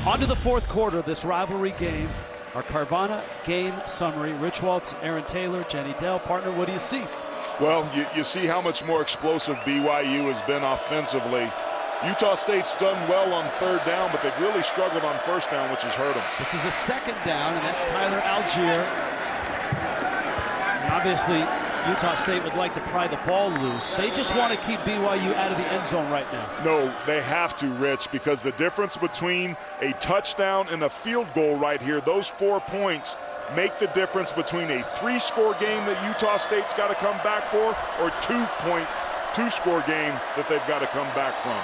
On to the fourth quarter of this rivalry game. Our Carvana game summary. Rich Waltz, Aaron Taylor, Jenny Dell. Partner, what do you see? Well, you see how much more explosive BYU has been offensively. Utah State's done well on third down, but they've really struggled on first down, which has hurt them. This is a second down, and that's Tyler Algier. And obviously, Utah State would like to pry the ball loose. They just want to keep BYU out of the end zone right now. No, they have to, Rich, because the difference between a touchdown and a field goal right here, those 4 points, make the difference between a 3-score game that Utah State's got to come back for or 2-score game that they've got to come back from.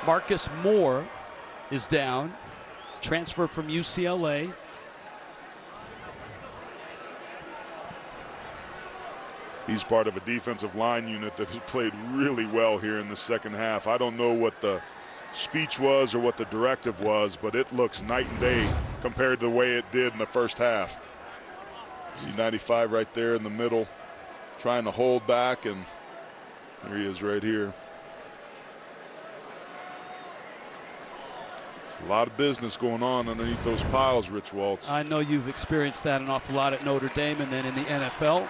Marcus Moore is down, transfer from UCLA. He's part of a defensive line unit that has played really well here in the second half. I don't know what the speech was or what the directive was, but it looks night and day compared to the way it did in the first half. See 95 right there in the middle, trying to hold back, and there he is right here. A lot of business going on underneath those piles, Rich Waltz. I know you've experienced that an awful lot at Notre Dame and then in the NFL.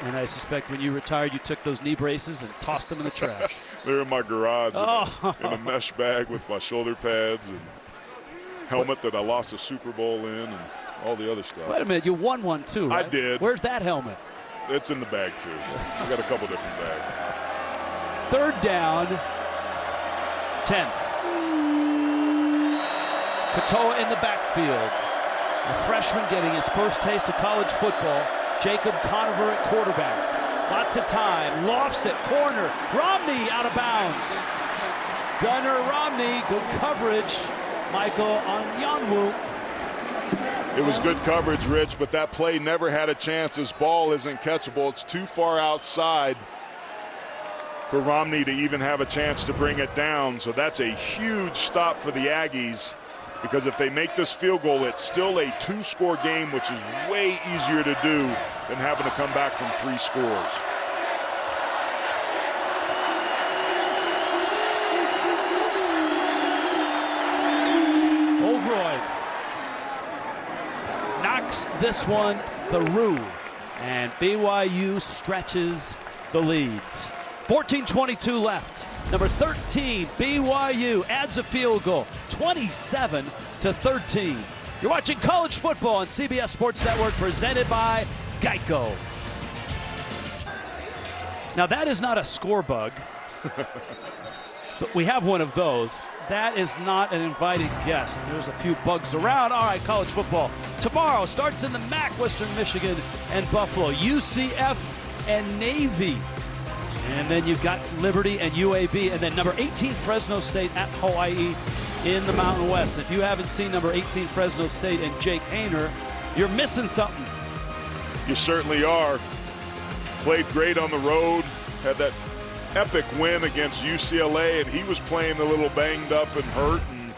And I suspect when you retired, you took those knee braces and tossed them in the trash. They're in my garage in a mesh bag with my shoulder pads and helmet that I lost a Super Bowl in and all the other stuff. Wait a minute, you won one too, right? I did. Where's that helmet? It's in the bag too. I got a couple different bags. Third down. 10. Katoa in the backfield. A freshman getting his first taste of college football. Jacob Conover at quarterback. Lots of time. Lofts it. Corner. Romney out of bounds. Gunnar Romney. Good coverage. Michael Onyanwu. It was good coverage, Rich, but that play never had a chance. His ball isn't catchable. It's too far outside for Romney to even have a chance to bring it down. So that's a huge stop for the Aggies, because if they make this field goal, it's still a 2-score game, which is way easier to do than having to come back from 3 scores. Oldroyd knocks this one through, and BYU stretches the lead. 14:22 left. Number 13, BYU adds a field goal, 27-13. You're watching college football on CBS Sports Network, presented by Geico. Now that is not a score bug, but we have one of those. That is not an invited guest. There's a few bugs around. All right, college football tomorrow starts in the MAC, Western Michigan and Buffalo, UCF and Navy. And then you've got Liberty and UAB, and then number 18 Fresno State at Hawaii in the Mountain West. If you haven't seen number 18 Fresno State and Jake Haener, you're missing something. You certainly are. Played great on the road, had that epic win against UCLA, and he was playing a little banged up and hurt, and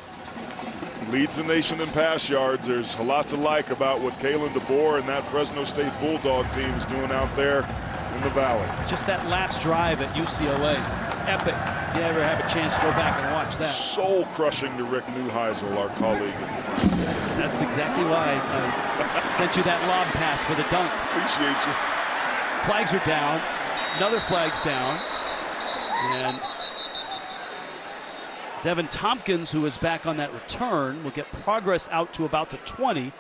leads the nation in pass yards. There's a lot to like about what Kalen DeBoer and that Fresno State Bulldog team is doing out there in the Valley. Just that last drive at UCLA, epic. You ever have a chance to go back and watch that? Soul crushing to Rick Neuheisel, our colleague in France. That's exactly why I sent you that lob pass for the dunk. Appreciate you. Flags are down. Another flag's down. And Devin Tompkins, who is back on that return, will get progress out to about the 20.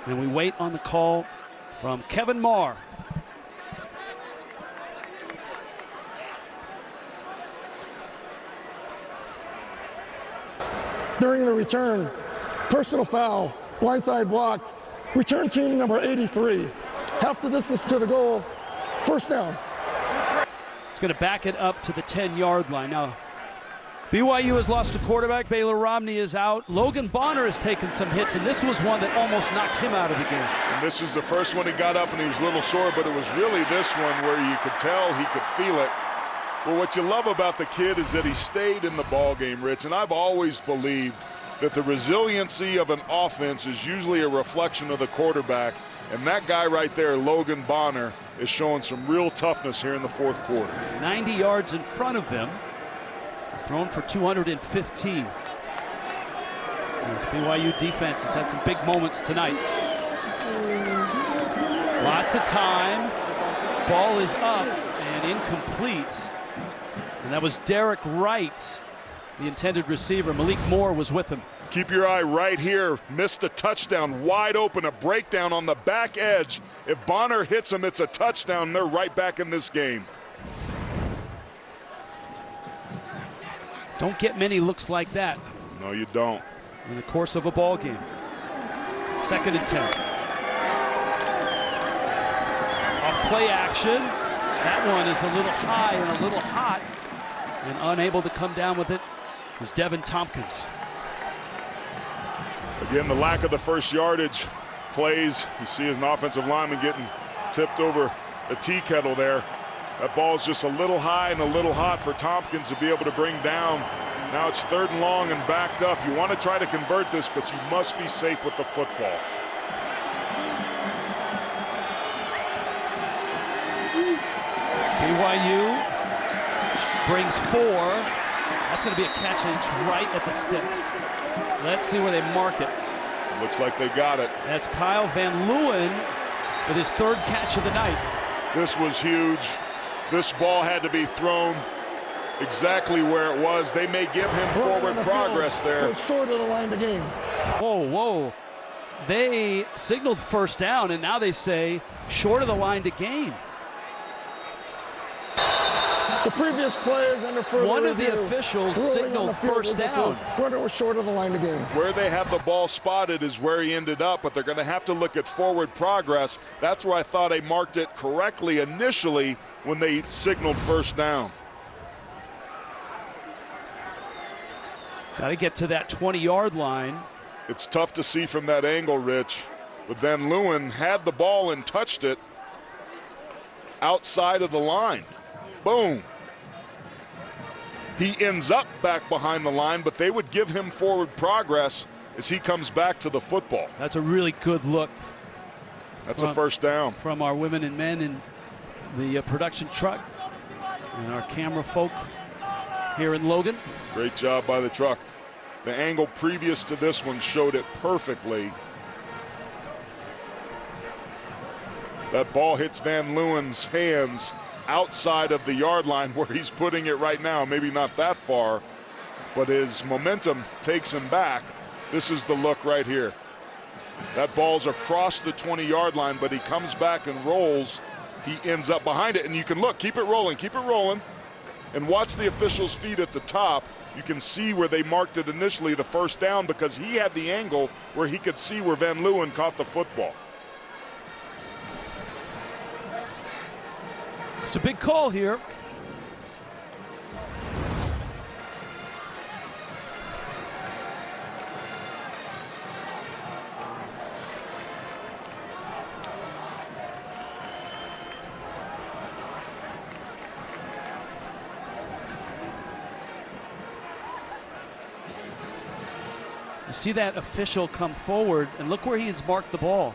And we wait on the call from Kevin Marr. During the return, personal foul, blindside block, return team number 83. Half the distance to the goal, first down. It's going to back it up to the 10-yard line. Now, BYU has lost a quarterback. Baylor Romney is out. Logan Bonner has taken some hits, and this was one that almost knocked him out of the game. And this is the first one he got up, and he was a little sore, but it was really this one where you could tell he could feel it. Well, what you love about the kid is that he stayed in the ball game, Rich, and I've always believed that the resiliency of an offense is usually a reflection of the quarterback. And that guy right there, Logan Bonner, is showing some real toughness here in the fourth quarter. 90 yards in front of him. He's thrown for 215. This BYU defense has had some big moments tonight. Lots of time. Ball is up and incomplete. And that was Derek Wright, the intended receiver. Malik Moore was with him. Keep your eye right here. Missed a touchdown, wide open, a breakdown on the back edge. If Bonner hits him, it's a touchdown. They're right back in this game. Don't get many looks like that No, you don't. in the course of a ball game. 2nd and 10. Off play action. That one is a little high and a little hot, and unable to come down with it is Devin Tompkins. Again, the lack of the first yardage plays. You see as an offensive lineman getting tipped over the tea kettle there. That ball's just a little high and a little hot for Tompkins to be able to bring down. Now it's 3rd and long and backed up. You want to try to convert this, but you must be safe with the football. BYU brings 4. That's going to be a catch, and it's right at the sticks. Let's see where they mark it. Looks like they got it. That's Kyle Van Leeuwen with his 3rd catch of the night. This was huge. This ball had to be thrown exactly where it was. They may give him forward progress there. Short of the line to gain. Whoa, whoa. They signaled first down, and now they say short of the line to gain. The previous play is under further One of the review. officials Ruling on signaled the field first was that down. the runner was short of the line to gain. Where they have the ball spotted is where he ended up, but they're going to have to look at forward progress. That's where I thought they marked it correctly initially when they signaled first down. Got to get to that 20-yard line. It's tough to see from that angle, Rich, but Van Leeuwen had the ball and touched it outside of the line. Boom. He ends up back behind the line, but they would give him forward progress as he comes back to the football. That's a really good look. That's a first down. From our women and men in the production truck and our camera folk here in Logan. Great job by the truck. The angle previous to this one showed it perfectly. That ball hits Van Leeuwen's hands outside of the yard line where he's putting it right now. Maybe not that far, but his momentum takes him back. This is the look right here. That ball's across the 20-yard line, but he comes back and rolls. He ends up behind it, and you can look, keep it rolling, and watch the official's feet at the top. You can see where they marked it initially, the first down, because he had the angle where he could see where Van Leeuwen caught the football. It's a big call here. You see that official come forward, and look where he has marked the ball.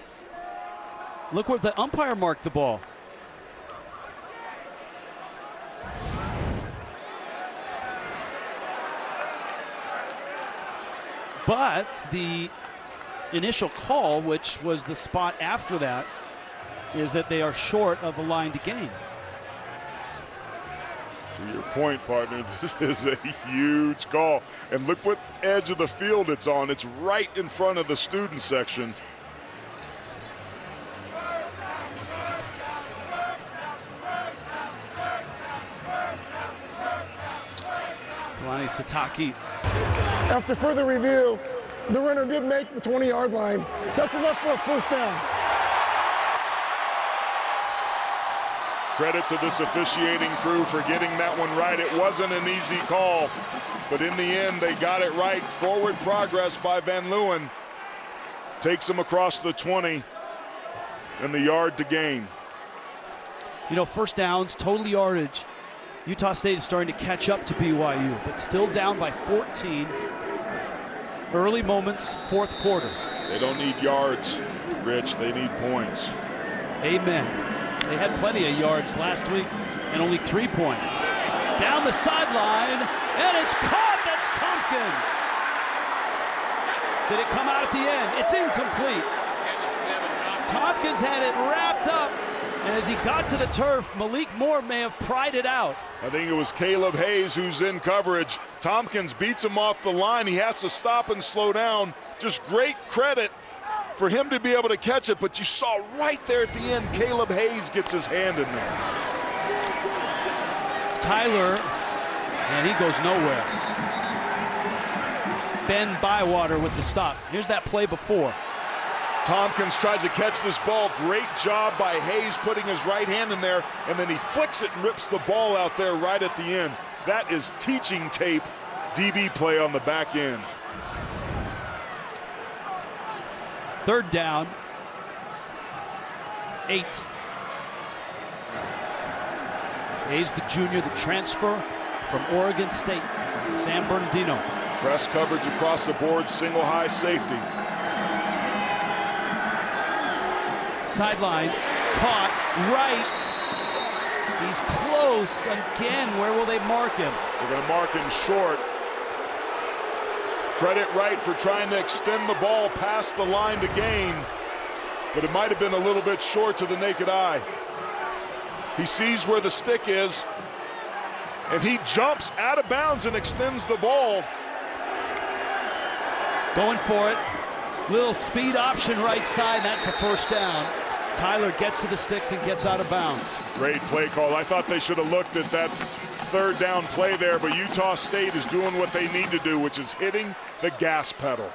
Look where the umpire marked the ball. But the initial call, which was the spot after that, is that they are short of the line to gain. To your point, partner, this is a huge call. And look what edge of the field it's on. It's right in front of the student section. Kalani Sitake. After further review, the runner did make the 20-yard line. That's enough for a first down. Credit to this officiating crew for getting that one right. It wasn't an easy call, but in the end, they got it right. Forward progress by Van Leeuwen takes him across the 20 and the yard to gain. You know, first downs, total yardage. Utah State is starting to catch up to BYU, but still down by 14. Early moments, fourth quarter. They don't need yards, Rich. They need points. Amen. They had plenty of yards last week and only 3 points. Down the sideline, and it's caught. That's Tompkins. Did it come out at the end? It's incomplete. Tompkins had it wrapped up, and as he got to the turf, Malik Moore may have pried it out. I think it was Caleb Hayes who's in coverage. Tompkins beats him off the line. He has to stop and slow down. Just great credit for him to be able to catch it, but you saw right there at the end, Caleb Hayes gets his hand in there. Tyler, and he goes nowhere. Ben Bywater with the stop. Here's that play before. Tompkins tries to catch this ball. Great job by Hayes putting his right hand in there, and then he flicks it and rips the ball out there right at the end. That is teaching tape DB play on the back end. Third down, 8. Hayes, the junior, the transfer from Oregon State, San Bernardino. Press coverage across the board, single high safety. Sideline, caught, right. He's close again. Where will they mark him? They're going to mark him short. Credit Wright for trying to extend the ball past the line to gain, but it might have been a little bit short to the naked eye. He sees where the stick is, and he jumps out of bounds and extends the ball. Going for it. Little speed option right side. That's a first down. Tyler gets to the sticks and gets out of bounds. Great play call. I thought they should have looked at that third down play there, but Utah State is doing what they need to do, which is hitting the gas pedal.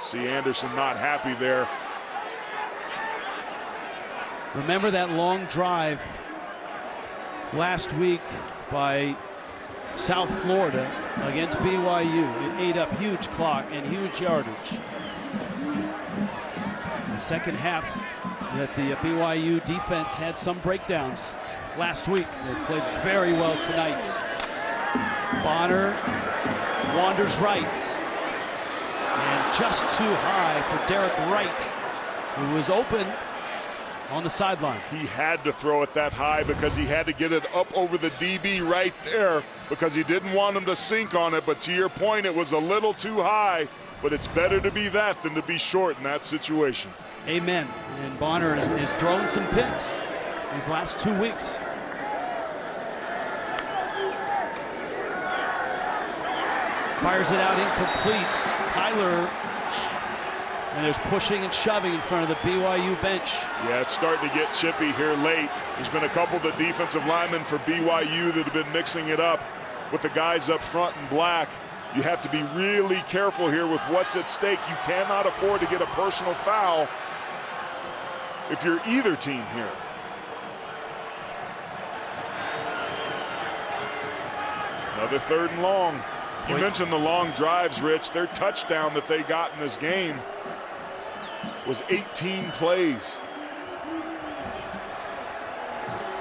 See Anderson not happy there. Remember that long drive last week by South Florida against BYU. It ate up huge clock and huge yardage. The second half that the BYU defense had some breakdowns last week. They played very well tonight. Bonner wanders right. And just too high for Derek Wright, who was open on the sideline. He had to throw it that high because he had to get it up over the DB right there because he didn't want him to sink on it. But to your point, it was a little too high, but it's better to be that than to be short in that situation. Amen. And Bonner has thrown some picks these last 2 weeks. Fires it out incomplete. Tyler, and there's pushing and shoving in front of the BYU bench. Yeah, it's starting to get chippy here late. There's been a couple of the defensive linemen for BYU that have been mixing it up with the guys up front in black. You have to be really careful here with what's at stake. You cannot afford to get a personal foul if you're either team here. Another third and long. You mentioned the long drives, Rich. Their touchdown that they got in this game was 18 plays.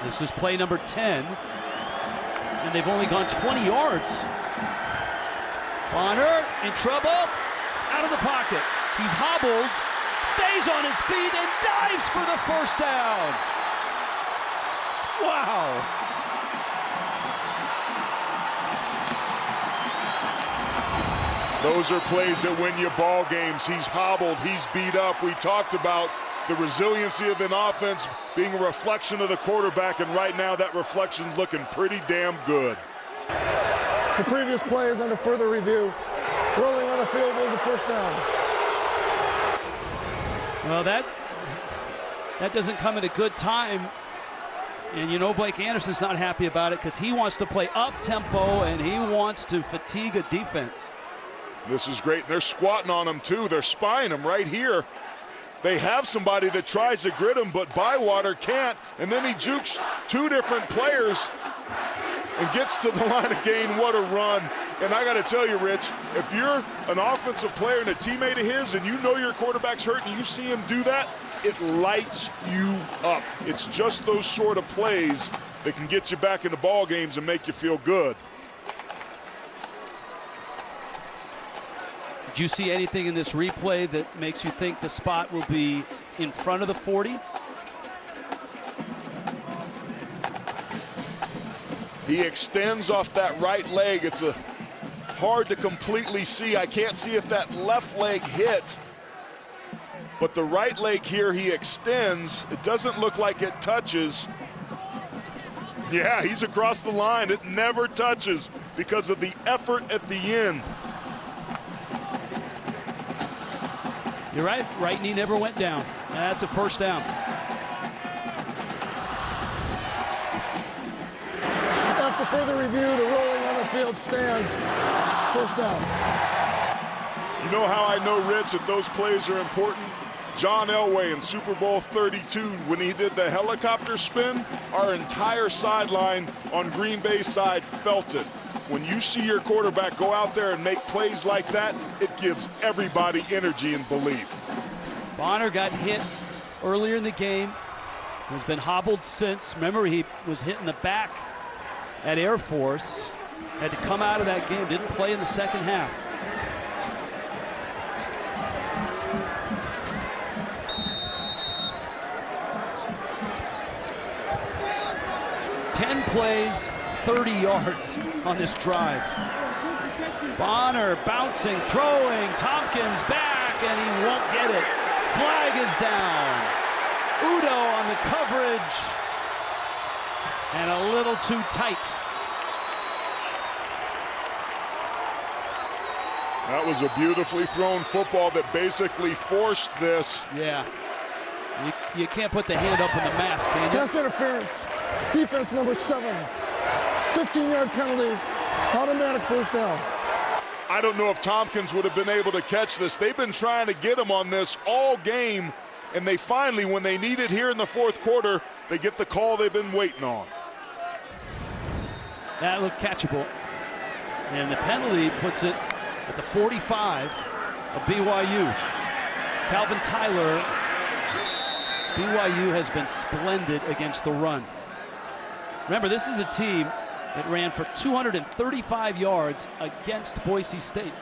This is play number 10, and they've only gone 20 yards. Bonner in trouble, out of the pocket. He's hobbled, stays on his feet, and dives for the first down. Wow. Those are plays that win you ball games. He's hobbled, he's beat up. We talked about the resiliency of an offense being a reflection of the quarterback, and right now that reflection's looking pretty damn good. The previous play is under further review. Rolling on the field was a first down. Well, that doesn't come at a good time. And you know Blake Anderson's not happy about it because he wants to play up-tempo and he wants to fatigue a defense. This is great. They're squatting on him too. They're spying him right here. They have somebody that tries to grit him, but Bywater can't. And then he jukes two different players and gets to the line of gain. What a run. And I got to tell you, Rich, if you're an offensive player and a teammate of his and you know your quarterback's hurt and you see him do that, it lights you up. It's just those sort of plays that can get you back into ball games and make you feel good. Did you see anything in this replay that makes you think the spot will be in front of the 40? He extends off that right leg. It's hard to completely see. I can't see if that left leg hit. But the right leg here, he extends. It doesn't look like it touches. Yeah, he's across the line. It never touches because of the effort at the end. You're right. Right knee never went down. That's a first down. After further review, the ruling on the field stands. First down. You know how I know, Rich, that those plays are important? John Elway in Super Bowl 32, when he did the helicopter spin, our entire sideline on Green Bay's side felt it. When you see your quarterback go out there and make plays like that, it gives everybody energy and belief. Bonner got hit earlier in the game, has been hobbled since. Remember, he was hit in the back at Air Force, had to come out of that game, didn't play in the second half. Ten plays, 30 yards on this drive. Bonner bouncing, throwing, Tompkins back, and he won't get it. Flag is down. Udo on the coverage, and a little too tight. That was a beautifully thrown football that basically forced this. Yeah. You can't put the hand up in the mask, can you? Pass interference. Defense number 7. 15-yard penalty. Automatic first down. I don't know if Tompkins would have been able to catch this. They've been trying to get him on this all game, and they finally, when they need it here in the fourth quarter, they get the call they've been waiting on. That looked catchable. And the penalty puts it at the 45 of BYU. Calvin Tyler, BYU has been splendid against the run. Remember, this is a team that ran for 235 yards against Boise State.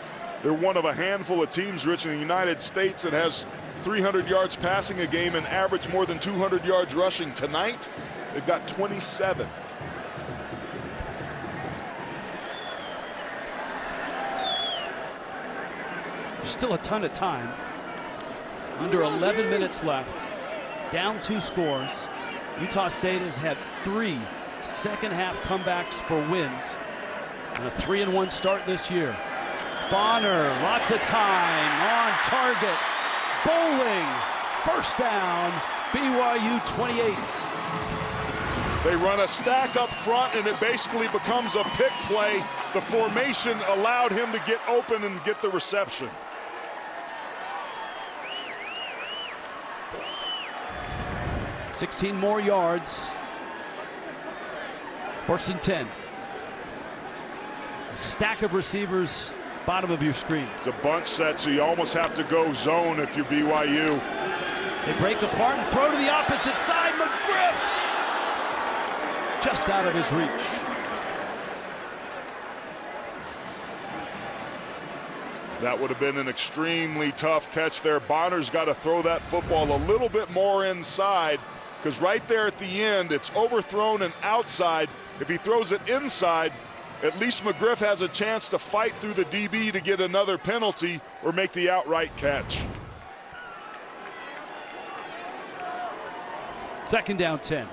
They're one of a handful of teams, Rich, in the United States that has 300 yards passing a game and average more than 200 yards rushing. Tonight, they've got 27. There's still a ton of time. Under 11 minutes left. Down 2 scores. Utah State has had 3 second-half comebacks for wins. And a 3-1 start this year. Bonner, lots of time, on target. Bowling, first down, BYU 28. They run a stack up front, and it basically becomes a pick play. The formation allowed him to get open and get the reception. $16 more yards. First and 10. A stack of receivers, bottom of your screen. It's a bunch set, so you almost have to go zone if you're BYU. They break apart and throw to the opposite side. McGriff just out of his reach. That would have been an extremely tough catch there. Bonner's got to throw that football a little bit more inside, because right there at the end, it's overthrown and outside. If he throws it inside, at least McGriff has a chance to fight through the DB to get another penalty or make the outright catch. Second down 10.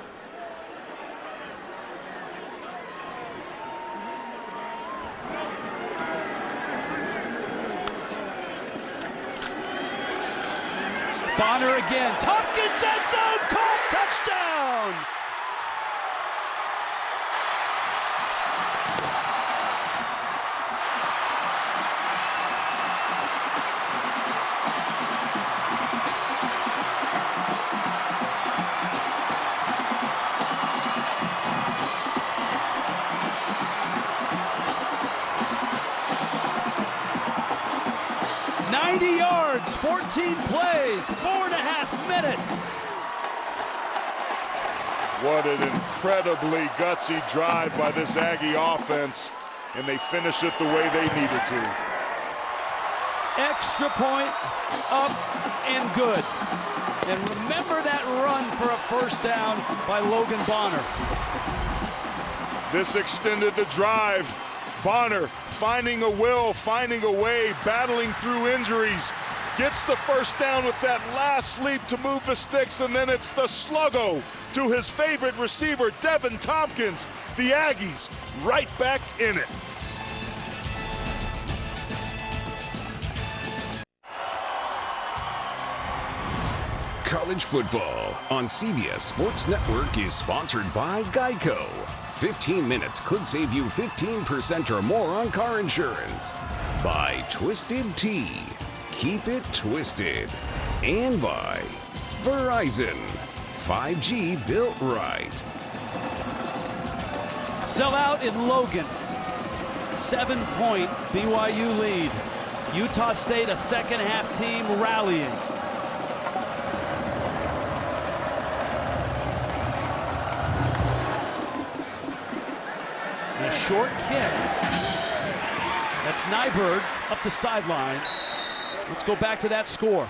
Bonner again. Tompkins end zone, caught, touchdown! Yards, 14 plays, 4.5 minutes. What an incredibly gutsy drive by this Aggie offense, and they finish it the way they needed to. Extra point, up and good. And remember that run for a first down by Logan Bonner. This extended the drive. Bonner finding a will, finding a way, battling through injuries. Gets the first down with that last leap to move the sticks, and then it's the sluggo to his favorite receiver, Devin Tompkins. The Aggies right back in it. College football on CBS Sports Network is sponsored by Geico. 15 minutes could save you 15% or more on car insurance. By Twisted Tea. Keep it twisted. And by Verizon. 5G built right. Sellout in Logan. 7-point BYU lead. Utah State, a second half team rallying. A short kick. That's Nyberg up the sideline. Let's go back to that score.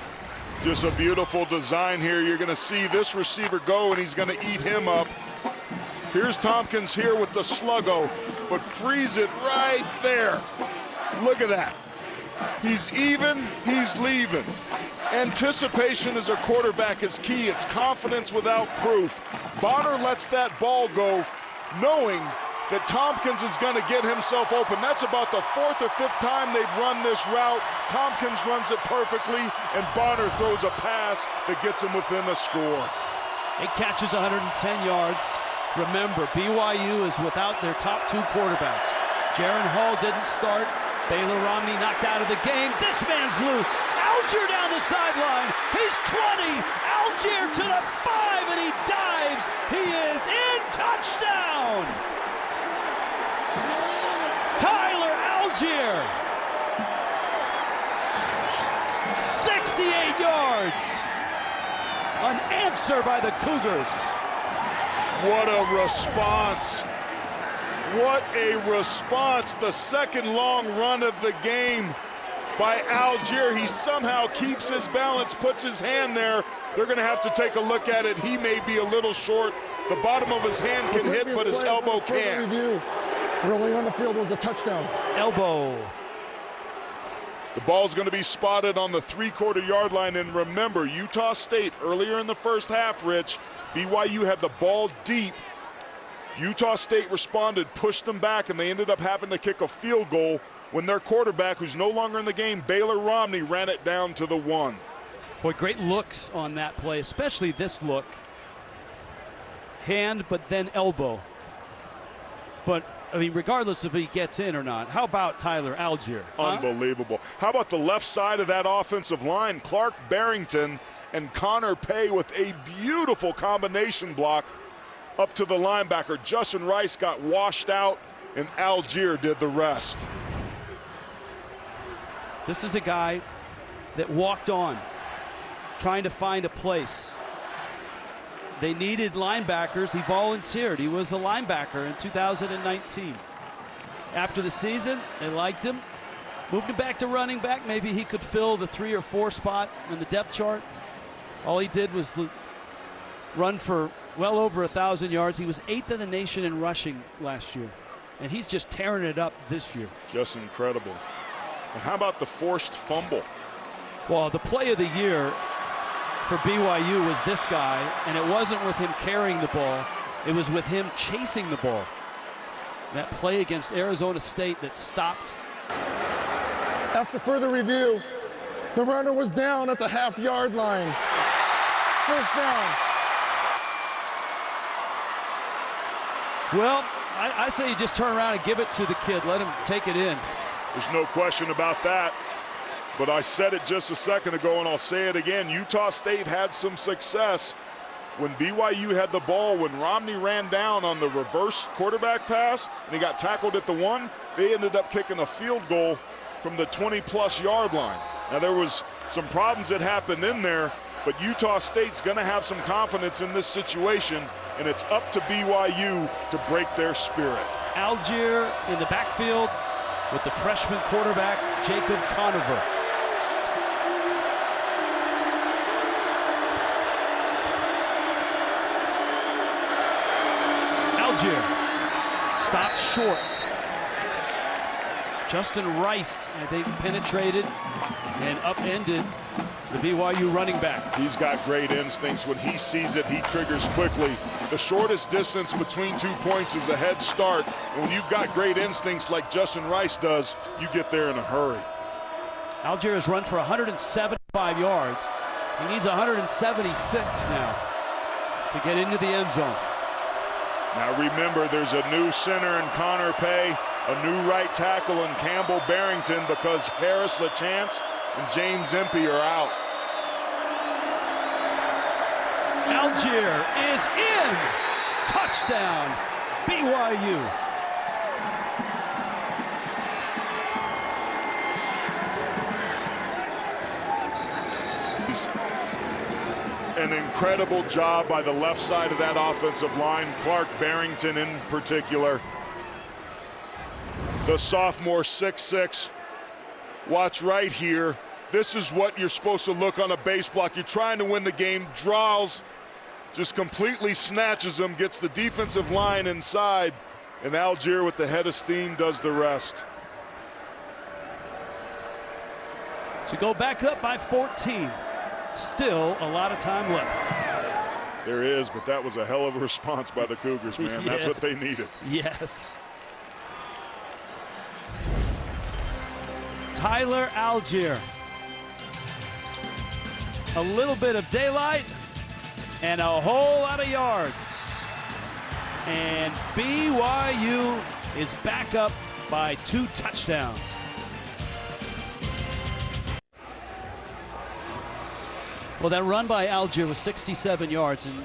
Just a beautiful design here. You're going to see this receiver go, and he's going to eat him up. Here's Tompkins here with the sluggo, but frees it right there. Look at that. He's even, he's leaving. Anticipation as a quarterback is key. It's confidence without proof. Bonner lets that ball go, knowing that Tompkins is going to get himself open. That's about the 4th or 5th time they've run this route. Tompkins runs it perfectly, and Bonner throws a pass that gets him within a score. 8 catches, 110 yards. Remember, BYU is without their top 2 quarterbacks. Jaron Hall didn't start. Baylor Romney knocked out of the game. This man's loose. Algier down the sideline. He's 20. Algier to the 5, and he dives. He is in. Touchdown! Tyler Algier. 68 yards. An answer by the Cougars. What a response. What a response. The second long run of the game by Algier. He somehow keeps his balance, puts his hand there. They're going to have to take a look at it. He may be a little short. The bottom of his hand can hit, but his elbow can't. Rolling on the field was a touchdown. Elbow. The ball's going to be spotted on the 3/4 yard line. And remember, Utah State earlier in the first half, Rich, BYU had the ball deep. Utah State responded, pushed them back, and they ended up having to kick a field goal when their quarterback, who's no longer in the game, Baylor Romney, ran it down to the 1. Boy, great looks on that play, especially this look. Hand, but then elbow. But, I mean, regardless if he gets in or not, how about Tyler Algier? Unbelievable. How about the left side of that offensive line? Clark Barrington and Connor Pay with a beautiful combination block up to the linebacker. Justin Rice got washed out, and Algier did the rest. This is a guy that walked on, trying to find a place. They needed linebackers. He volunteered. He was a linebacker in 2019. After the season, they liked him. Moved him back to running back. Maybe he could fill the 3 or 4 spot in the depth chart. All he did was run for well over 1,000 yards. He was 8th in the nation in rushing last year. And he's just tearing it up this year. Just incredible. And how about the forced fumble? Well, the play of the year for BYU was this guy, and it wasn't with him carrying the ball. It was with him chasing the ball. That play against Arizona State that stopped. After further review, the runner was down at the half-yard line. First down. Well, I say you just turn around and give it to the kid. Let him take it in. There's no question about that. But I said it just a second ago, and I'll say it again. Utah State had some success when BYU had the ball. When Romney ran down on the reverse quarterback pass and he got tackled at the 1, they ended up kicking a field goal from the 20-plus yard line. Now, there was some problems that happened in there, but Utah State's going to have some confidence in this situation, and it's up to BYU to break their spirit. Algier in the backfield with the freshman quarterback, Jacob Conover. Algier stopped short. Justin Rice, I think, penetrated and upended the BYU running back. He's got great instincts. When he sees it, he triggers quickly. The shortest distance between 2 points is a head start. And when you've got great instincts like Justin Rice does, you get there in a hurry. Algier has run for 175 yards. He needs 176 now to get into the end zone. Now remember, there's a new center in Connor Pay, a new right tackle in Campbell Barrington, because Harris LaChance and James Impey are out. Algier is in. Touchdown, BYU. An incredible job by the left side of that offensive line, Clark Barrington in particular. The sophomore 6'6". Watch right here. This is what you're supposed to look on a base block. You're trying to win the game. Draws, just completely snatches him, gets the defensive line inside, and Algier with the head of steam does the rest. To go back up by 14. Still a lot of time left. There is, but that was a hell of a response by the Cougars, man. That's what they needed. Yes. Tyler Algier. A little bit of daylight and a whole lot of yards. And BYU is back up by 2 touchdowns. Well, that run by Algier was 67 yards, and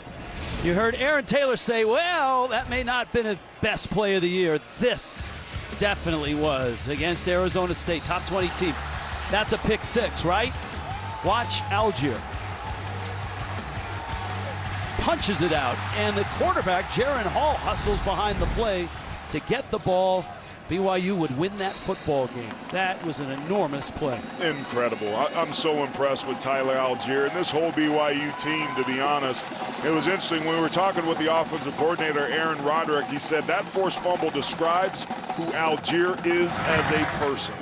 you heard Aaron Taylor say, well, that may not have been a best play of the year. This definitely was against Arizona State, top 20 team. That's a pick 6, right? Watch Algier. Punches it out, and the quarterback, Jaron Hall, hustles behind the play to get the ball. BYU would win that football game. That was an enormous play. Incredible. I'm so impressed with Tyler Algier and this whole BYU team, to be honest. It was interesting when we were talking with the offensive coordinator, Aaron Roderick. He said that forced fumble describes who Algier is as a person.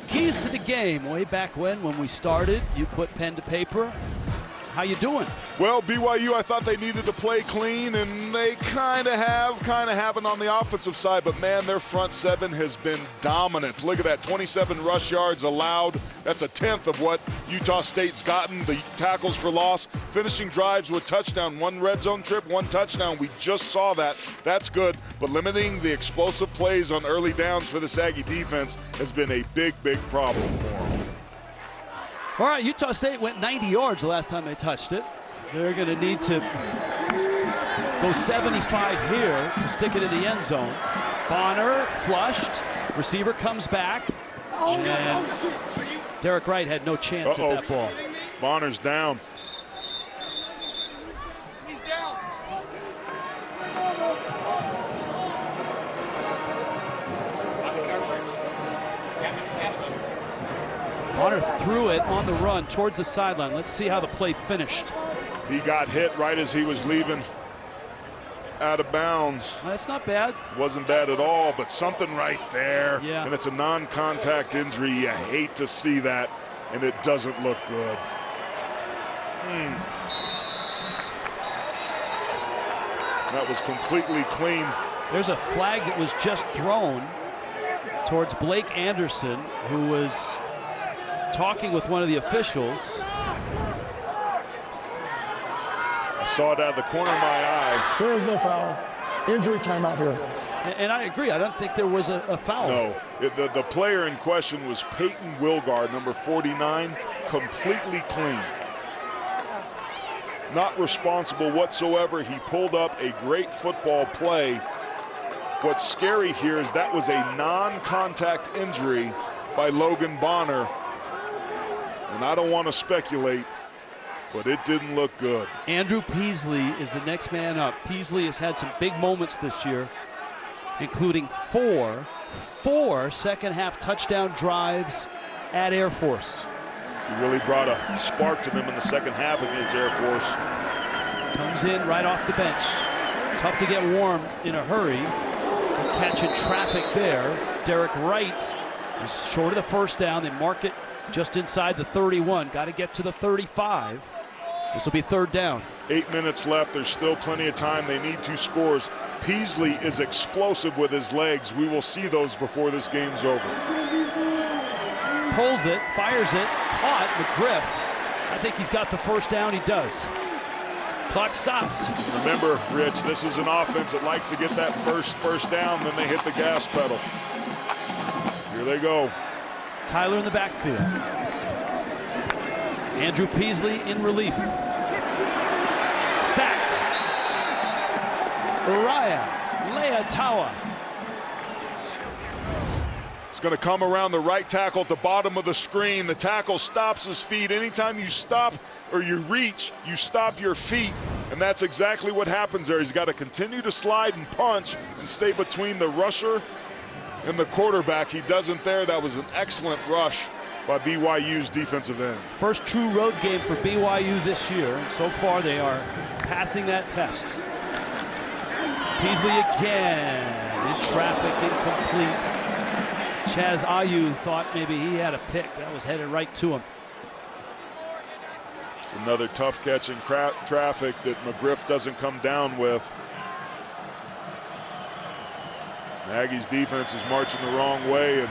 Keys to the game. Way back when we started, you put pen to paper. How you doing? Well, BYU, I thought they needed to play clean, and they kind of haven't on the offensive side, but man, their front seven has been dominant. Look at that, 27 rush yards allowed. That's a tenth of what Utah State's gotten. The tackles for loss, finishing drives with touchdown, 1 red zone trip, 1 touchdown. We just saw that. That's good, but limiting the explosive plays on early downs for the Aggie defense has been a big, big problem for them. All right, Utah State went 90 yards the last time they touched it. They're going to need to go 75 here to stick it in the end zone. Bonner flushed. Receiver comes back. And Derek Wright had no chance at that ball. Bonner's down. Bonner threw it on the run towards the sideline. Let's see how the play finished. He got hit right as he was leaving out of bounds. That's not bad. Wasn't bad at all, but something right there. Yeah. And it's a non-contact injury. You hate to see that, and it doesn't look good. That was completely clean. There's a flag that was just thrown towards Blake Anderson, who was talking with one of the officials. I saw it out of the corner of my eye. There is no foul. Injury timeout here. And I agree. I don't think there was a foul. No. The player in question was Peyton Wilgard, number 49, completely clean. Not responsible whatsoever. He pulled up a great football play. What's scary here is that was a non-contact injury by Logan Bonner. And I don't want to speculate, but it didn't look good. Andrew Peasley is the next man up. Peasley has had some big moments this year, including four second-half touchdown drives at Air Force. He really brought a spark to them in the second half against Air Force. Comes in right off the bench. Tough to get warm in a hurry. Catching traffic there. Derek Wright is short of the first down. They mark it just inside the 31. Got to get to the 35. This will be third down. 8 minutes left. There's still plenty of time. They need 2 scores. Peasley is explosive with his legs. We will see those before this game's over. Pulls it, fires it, caught McGriff. I think he's got the first down. He does. Clock stops. Remember, Rich, this is an offense that likes to get that first down, then they hit the gas pedal. Here they go. Tyler in the backfield. Andrew Peasley in relief. Sacked. Uriah Leatawa. It's going to come around the right tackle at the bottom of the screen. The tackle stops his feet. Anytime you stop or you reach, you stop your feet. And that's exactly what happens there. He's got to continue to slide and punch and stay between the rusher and the quarterback. He doesn't there. That was an excellent rush by BYU's defensive end. First true road game for BYU this year. And so far they are passing that test. Peasley again in traffic, incomplete. Chaz Ayu thought maybe he had a pick. That was headed right to him. It's another tough catch in traffic that McGriff doesn't come down with. Maggie's defense is marching the wrong way, and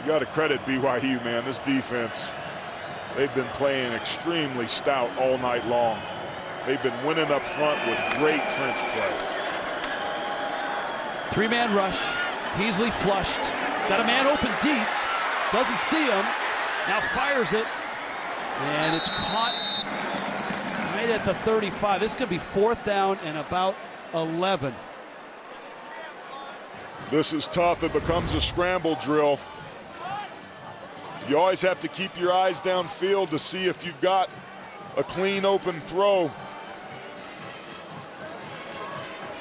you got to credit BYU, man. This defense, they've been playing extremely stout all night long. They've been winning up front with great trench play. 3-man rush. Peasley flushed. Got a man open deep. Doesn't see him. Now fires it. And it's caught right at the 35. This could be fourth down and about 11. This is tough. It becomes a scramble drill. You always have to keep your eyes downfield to see if you've got a clean open throw.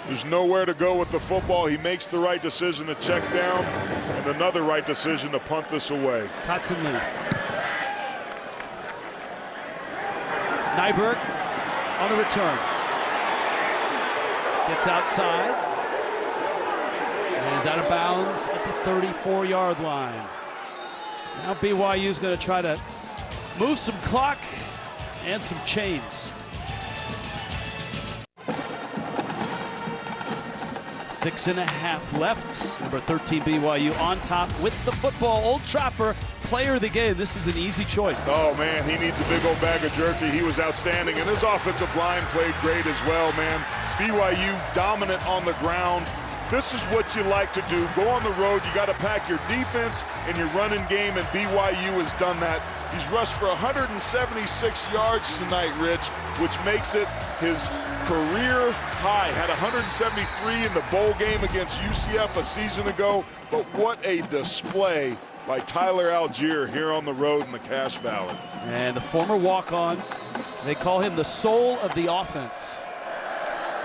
There's nowhere to go with the football. He makes the right decision to check down and another right decision to punt this away. Kotzenlee. Nyberg on the return. Gets outside. And is out of bounds at the 34-yard line. Now BYU's going to try to move some clock and some chains. 6.5 left. Number 13 BYU on top with the football. Old Trapper, player of the game. This is an easy choice. Oh man, he needs a big old bag of jerky. He was outstanding, and this offensive line played great as well, man. BYU dominant on the ground. This is what you like to do. Go on the road. You got to pack your defense and your running game, and BYU has done that. He's rushed for 176 yards tonight, Rich, which makes it his career high. Had 173 in the bowl game against UCF a season ago. But what a display by Tyler Algier here on the road in the Cache Valley. And the former walk-on, they call him the soul of the offense.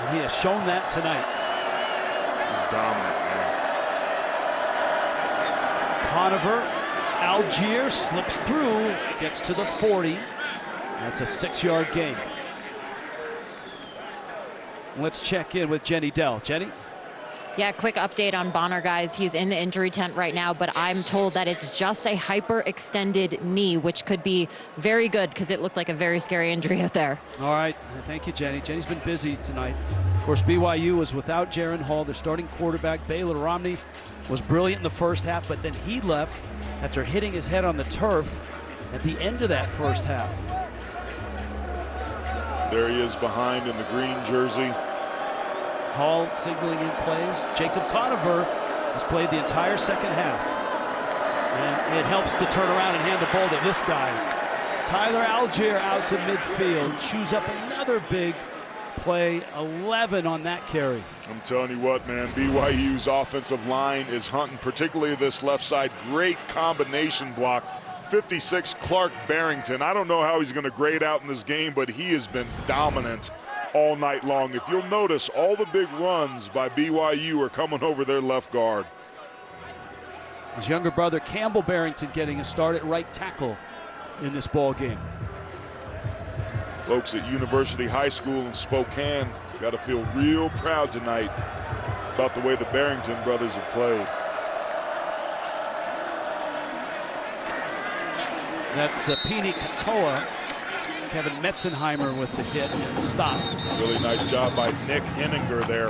And he has shown that tonight. He's dominant, man. Conover, Algier slips through, gets to the 40. That's a 6-yard gain. Let's check in with Jenny Dell. Jenny? Yeah, quick update on Bonner, guys. He's in the injury tent right now, but I'm told that it's just a hyperextended knee, which could be very good because it looked like a very scary injury out there. All right. Thank you, Jenny. Jenny's been busy tonight. Of course, BYU was without Jaron Hall. Their starting quarterback, Baylor Romney, was brilliant in the first half, but then he left after hitting his head on the turf at the end of that first half. There he is behind in the green jersey. Hall signaling in plays. Jacob Conover has played the entire second half. And it helps to turn around and hand the ball to this guy. Tyler Algier out to midfield. Chews up another big play. 11 on that carry. I'm telling you what, man, BYU's offensive line is hunting, particularly this left side. Great combination block. 56, Clark Barrington. I don't know how he's going to grade out in this game, but he has been dominant all night long. If you'll notice, all the big runs by BYU are coming over their left guard. His younger brother Campbell Barrington getting a start at right tackle in this ball game. Folks at University High School in Spokane got to feel real proud tonight about the way the Barrington brothers have played. That's Pini Katoa. Kevin Metzenheimer with the hit and the stop. Really nice job by Nick Henninger there,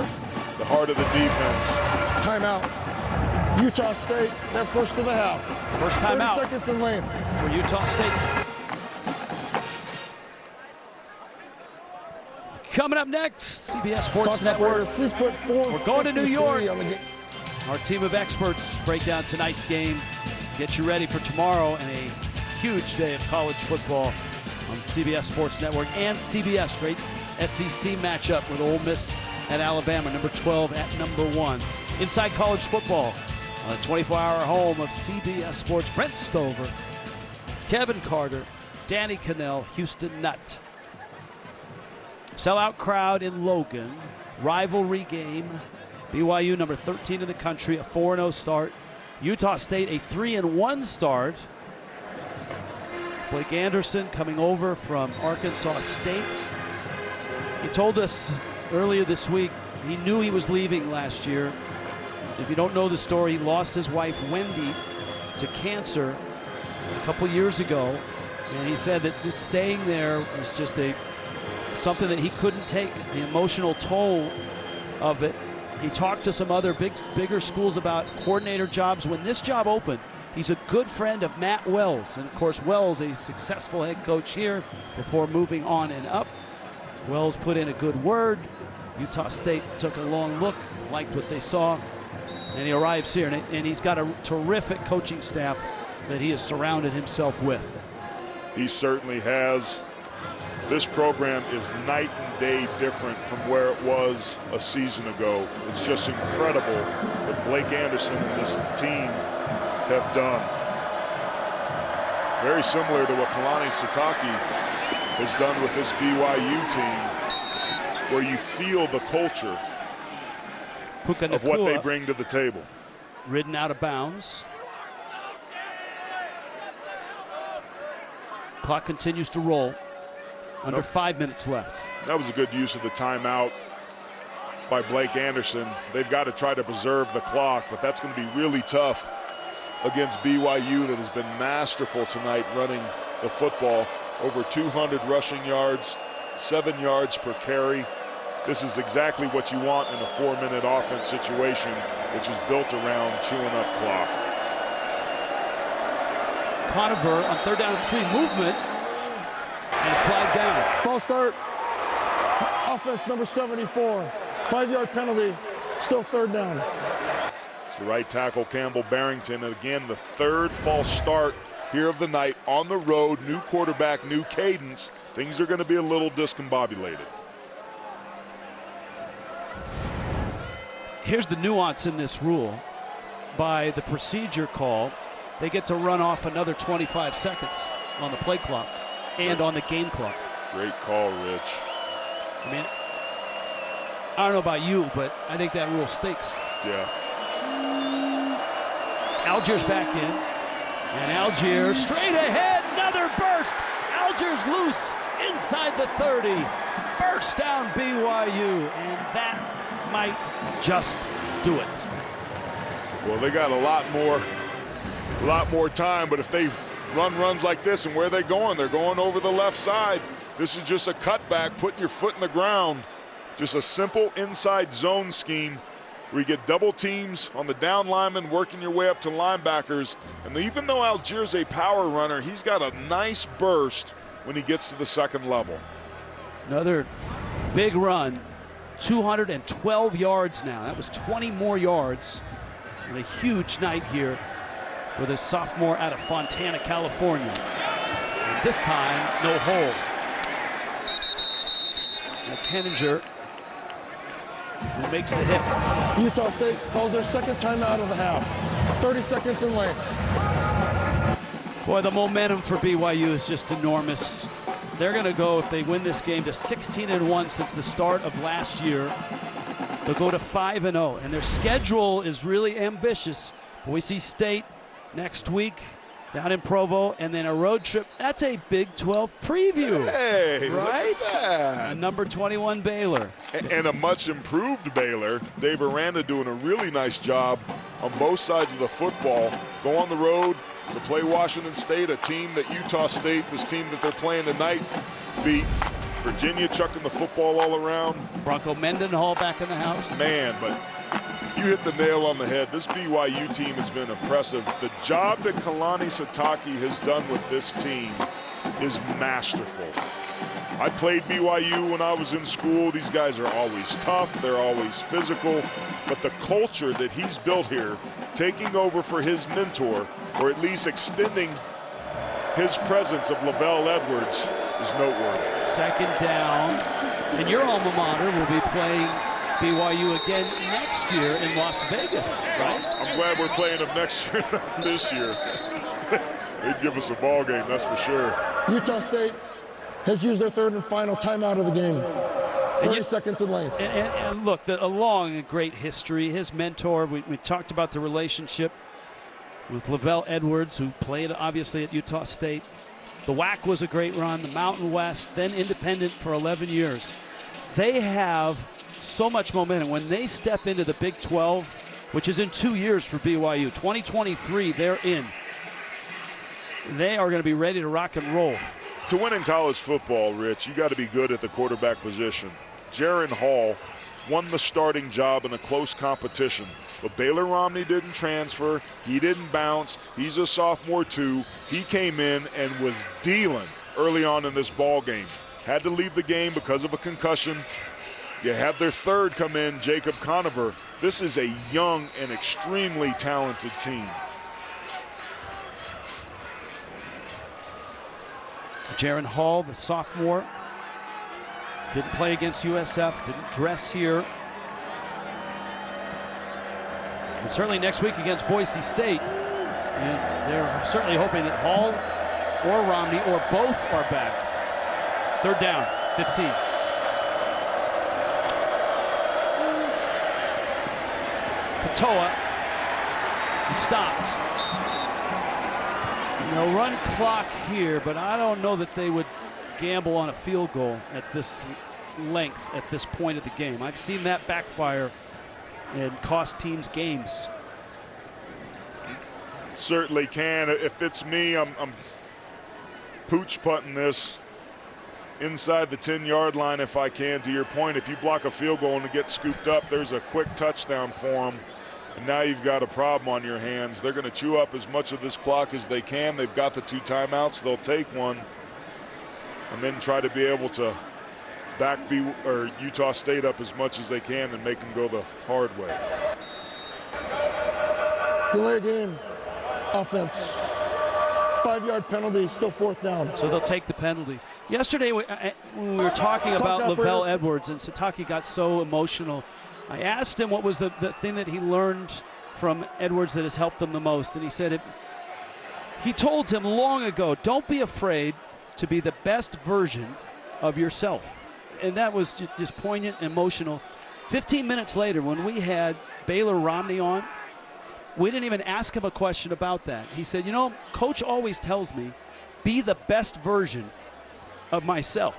the heart of the defense. Timeout. Utah State, they're first of the half. First timeout 30 seconds in length for Utah State. Coming up next, CBS Sports Network. Please put 4. We're going to New York. On the game. Our team of experts break down tonight's game, get you ready for tomorrow and a huge day of college football on CBS Sports Network and CBS. Great SEC matchup with Ole Miss at Alabama, number 12 at number 1. Inside college football on a 24-hour home of CBS Sports. Brent Stover, Kevin Carter, Danny Cannell, Houston Nutt. Sellout crowd in Logan. Rivalry game. BYU number 13 in the country, a 4-0 start. Utah State a 3-1 start. Blake Anderson coming over from Arkansas State. He told us earlier this week he knew he was leaving last year. If you don't know the story, he lost his wife Wendy to cancer a couple years ago, and he said that just staying there was just something that he couldn't take, the emotional toll of it. He talked to some other bigger schools about coordinator jobs. When this job opened, he's a good friend of Matt Wells. And of course, Wells, a successful head coach here before moving on and up. Wells put in a good word. Utah State took a long look, liked what they saw, and he arrives here. And he's got a terrific coaching staff that he has surrounded himself with. He certainly has. This program is night and day different from where it was a season ago. It's just incredible what Blake Anderson and this team have done. Very similar to what Kalani Sitake has done with this BYU team, where you feel the culture of what they bring to the table. Ridden out of bounds. Clock continues to roll. Under 5 minutes left. That was a good use of the timeout by Blake Anderson. They've got to try to preserve the clock, but that's going to be really tough against BYU that has been masterful tonight running the football. Over 200 rushing yards, 7 yards per carry. This is exactly what you want in a 4-minute offense situation, which is built around chewing up clock. Conover on 3rd down and 3 movement. And flag down. False start. Offense number 74. 5-yard penalty. Still 3rd down. It's the right tackle, Campbell Barrington. And again, the 3rd false start here of the night on the road. New quarterback, new cadence. Things are going to be a little discombobulated. Here's the nuance in this rule. By the procedure call, they get to run off another 25 seconds on the play clock and on the game clock. Great call, Rich. I mean, I don't know about you, but I think that rule stinks. Yeah. Algier's back in. And Algier straight ahead, another burst. Algier's loose inside the 30. First down BYU, and that might just do it. Well, they got a lot more time, but if they run runs like this, and where are they going? They're going over the left side. This is just a cutback, putting your foot in the ground. Just a simple inside zone scheme where you get double teams on the down lineman, working your way up to linebackers. And even though Algier's a power runner, he's got a nice burst when he gets to the second level. Another big run, 212 yards now. That was 20 more yards. And a huge night here for the sophomore out of Fontana, California. And this time, no hold. That's Henninger who makes the hit. Utah State calls their second timeout of the half. 30 seconds in length. Boy, the momentum for BYU is just enormous. They're going to go, if they win this game, to 16-1 since the start of last year. They'll go to 5-0, and their schedule is really ambitious. Boise State next week, down in Provo, and then a road trip. That's a Big 12 preview. Hey, right? Look at that. Number 21 Baylor. And a much improved Baylor. Dave Aranda doing a really nice job on both sides of the football. Go on the road to play Washington State, a team that Utah State, this team that they're playing tonight, beat. Virginia chucking the football all around. Bronco Mendenhall back in the house. Man, but you hit the nail on the head. This BYU team has been impressive. The job that Kalani Sitake has done with this team is masterful. I played BYU when I was in school. These guys are always tough. They're always physical. But the culture that he's built here, taking over for his mentor, or at least extending his presence of Lavelle Edwards, is noteworthy. Second down. And your alma mater will be playing BYU again next year in Las Vegas, right? I'm glad we're playing them next year, not this year. They'd give us a ball game, that's for sure. Utah State has used their third and final timeout of the game. 30 seconds in length. And look, a long and great history. His mentor, we talked about the relationship with Lavelle Edwards, who played obviously at Utah State. The WAC was a great run, the Mountain West, then independent for 11 years. They have so much momentum. When they step into the Big 12, which is in 2 years for BYU, 2023, they're in. They are going to be ready to rock and roll. To win in college football, Rich, you got to be good at the quarterback position. Jaron Hall won the starting job in a close competition, but Baylor Romney didn't transfer. He didn't bounce. He's a sophomore too. He came in and was dealing early on in this ball game. Had to leave the game because of a concussion. You have their third come in, Jacob Conover. This is a young and extremely talented team. Jaron Hall, the sophomore, didn't play against USF, didn't dress here. And certainly next week against Boise State. And they're certainly hoping that Hall or Romney or both are back. Third down, 15. Katoa, he stopped. No run clock here, but I don't know that they would gamble on a field goal at this length at this point of the game. I've seen that backfire and cost teams games. Certainly can. If it's me, I'm pooch putting this inside the 10-yard line if I can. To your point, if you block a field goal and it gets scooped up, there's a quick touchdown for them. And now you've got a problem on your hands. They're going to chew up as much of this clock as they can. They've got the 2 timeouts. They'll take one and then try to be able to back Utah State up as much as they can and make them go the hard way. Delay game, offense. 5-yard penalty, still 4th down. So they'll take the penalty. Yesterday, when we were talking about Lavelle Edwards and Sitake got so emotional, I asked him what was the thing that he learned from Edwards that has helped them the most. And he said he told him long ago, don't be afraid to be the best version of yourself. And that was just poignant, emotional. 15 minutes later, when we had Baylor Romney on, we didn't even ask him a question about that. He said, you know, Coach always tells me, be the best version of myself.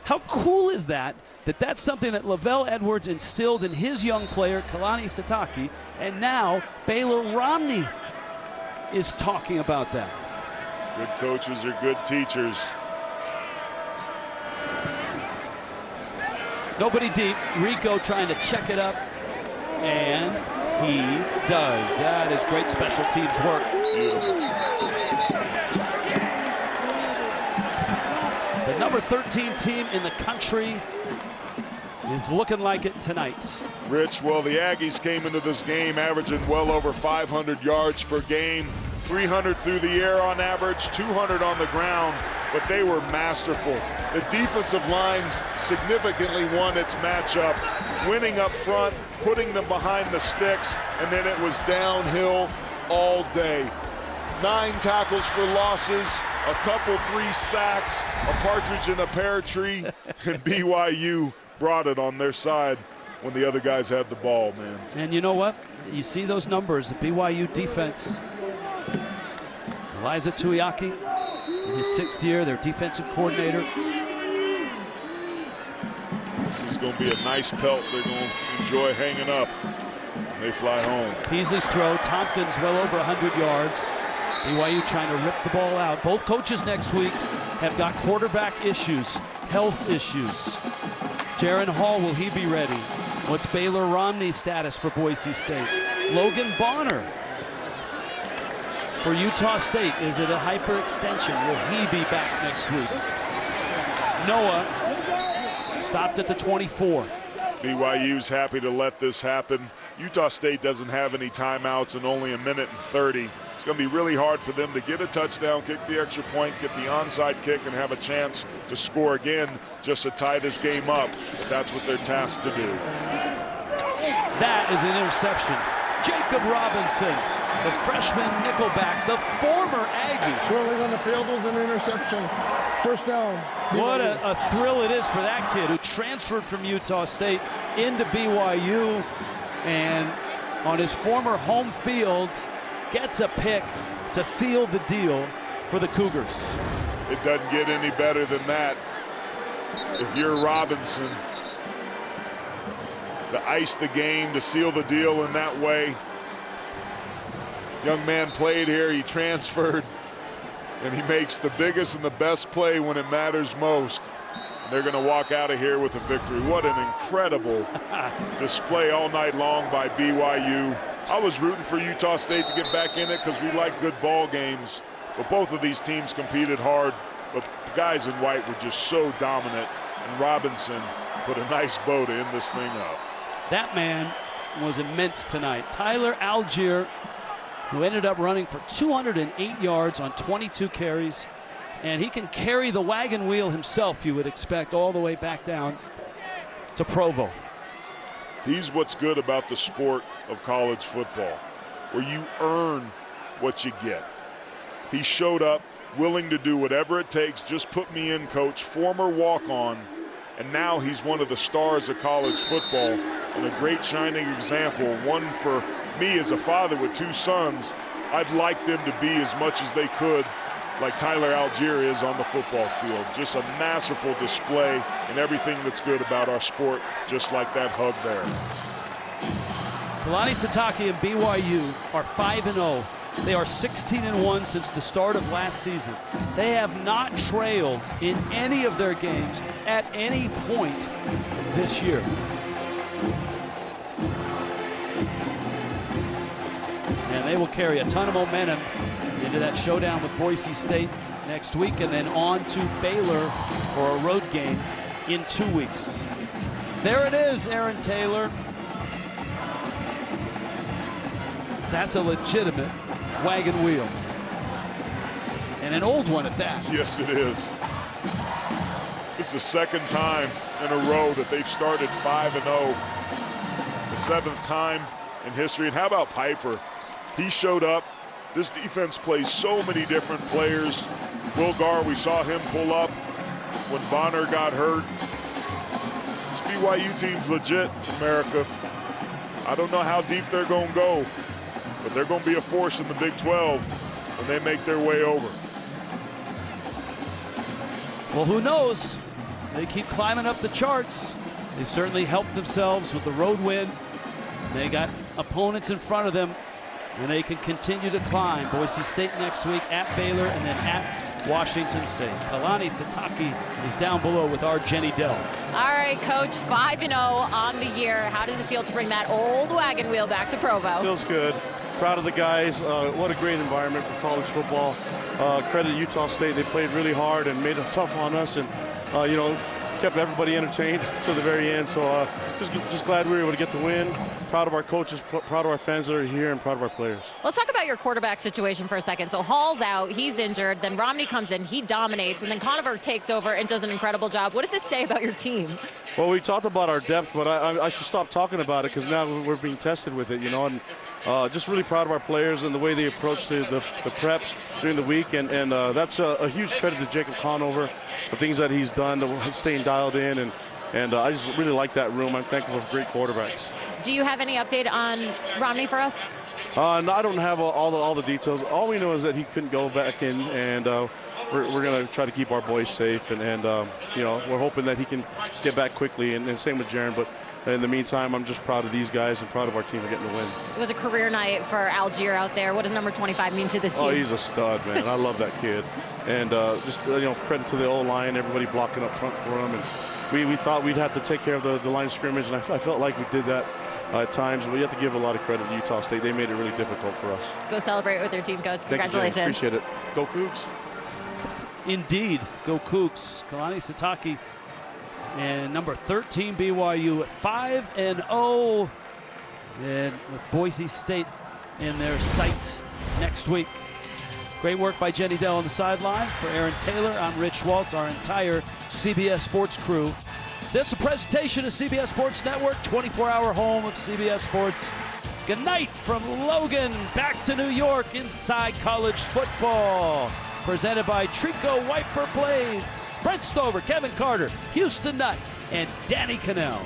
How cool is that? That's something that Lavelle Edwards instilled in his young player, Kalani Sitake, and now Baylor Romney is talking about that. Good coaches are good teachers. Nobody deep. Rico trying to check it up, and he does. That is great special teams work. Beautiful. The number 13 team in the country is looking like it tonight. Rich, well, the Aggies came into this game averaging well over 500 yards per game, 300 through the air on average, 200 on the ground, but they were masterful. The defensive line significantly won its matchup, winning up front, putting them behind the sticks, and then it was downhill all day. 9 tackles for losses, a couple 3 sacks, a partridge in a pear tree, and BYU brought it on their side when the other guys had the ball, man. And you know what? You see those numbers, the BYU defense Liza Tuiaki, in his 6th year, their defensive coordinator. This is going to be a nice pelt they're going to enjoy hanging up when they fly home. Peasley's throw, Tompkins well over 100 yards. BYU trying to rip the ball out. Both coaches next week have got quarterback issues, health issues. Jaron Hall, will he be ready? What's Baylor Romney's status for Boise State? Logan Bonner for Utah State. Is it a hyperextension? Will he be back next week? Noah stopped at the 24. BYU's happy to let this happen. Utah State doesn't have any timeouts and only a minute and 30. It's going to be really hard for them to get a touchdown, kick the extra point, get the onside kick, and have a chance to score again just to tie this game up. But that's what they're tasked to do. That is an interception. Jacob Robinson, the freshman nickelback, the former Aggie. Whirling on the field was an interception. First down. What a thrill it is for that kid who transferred from Utah State into BYU, and on his former home field gets a pick to seal the deal for the Cougars. It doesn't get any better than that. If you're Robinson, to ice the game, to seal the deal in that way. Young man played here, he transferred, and he makes the biggest and the best play when it matters most. And they're going to walk out of here with a victory. What an incredible display all night long by BYU. I was rooting for Utah State to get back in it because we like good ball games. But both of these teams competed hard. But the guys in white were just so dominant. And Robinson put a nice bow to end this thing up. That man was immense tonight. Tyler Algier, who ended up running for 208 yards on 22 carries. And he can carry the wagon wheel himself, you would expect, all the way back down to Provo. He's what's good about the sport of college football, where you earn what you get. He showed up willing to do whatever it takes. Just put me in, coach. Former walk-on, and now he's one of the stars of college football and a great shining example. One for me as a father with 2 sons. I'd like them to be as much as they could like Tyler Algier is on the football field. Just a masterful display and everything that's good about our sport, just like that hug there. Kalani Sitake and BYU are 5-0. They are 16-1 since the start of last season. They have not trailed in any of their games at any point this year. And they will carry a ton of momentum into that showdown with Boise State next week, and then on to Baylor for a road game in 2 weeks. There it is, Aaron Taylor. That's a legitimate wagon wheel, and an old one at that. Yes, it is. It's the 2nd time in a row that they've started 5-0. The 7th time in history. And how about Piper? He showed up. This defense plays so many different players. Wilgar, we saw him pull up when Bonner got hurt. This BYU team's legit, America. I don't know how deep they're going to go, but they're going to be a force in the Big 12 when they make their way over. Well, who knows? They keep climbing up the charts. They certainly helped themselves with the road win. They got opponents in front of them, and they can continue to climb. Boise State next week, at Baylor, and then at Washington State. Kalani Sitake is down below with our Jenny Dell. All right, Coach, 5-0 on the year. How does it feel to bring that old wagon wheel back to Provo? Feels good. Proud of the guys. What a great environment for college football. Credit Utah State. They played really hard and made it tough on us, and you know, kept everybody entertained to the very end. So just glad we were able to get the win. Proud of our coaches, proud of our fans that are here, and proud of our players. Let's talk about your quarterback situation for a second. So Hall's out, he's injured, then Romney comes in, he dominates, and then Conover takes over and does an incredible job. What does this say about your team? Well, we talked about our depth, but I should stop talking about it because now we're being tested with it, you know. And just really proud of our players and the way they approach the prep during the week, and that's a huge credit to Jacob Conover, the things that he's done, staying dialed in, and I just really like that room. I'm thankful for great quarterbacks. Do you have any update on Romney for us? No, I don't have all the details. All we know is that he couldn't go back in, and we're going to try to keep our boys safe, and you know, we're hoping that he can get back quickly, and same with Jaron. But in the meantime, I'm just proud of these guys and proud of our team for getting the win. It was a career night for Algier out there. What does number 25 mean to this team? Oh, he's a stud, man. I love that kid. And just, you know, credit to the O-line, everybody blocking up front for him. And we thought we'd have to take care of the line of scrimmage, and I felt like we did that at times. But you have to give a lot of credit to Utah State. They made it really difficult for us. Go celebrate with your team, Coach. Congratulations. Thank you, appreciate it. Go Cougs. Indeed, go Cougs. Kalani Sitake and number 13 BYU at 5-0, and with Boise State in their sights next week. Great work by Jenny Dell on the sideline. For Aaron Taylor, I'm Rich Schwartz, our entire CBS Sports crew. This is a presentation of CBS Sports Network, 24-hour home of CBS Sports. Good night from Logan, back to New York, inside college football. Presented by Trico Wiper Blades. Brent Stover, Kevin Carter, Houston Nutt, and Danny Cannell.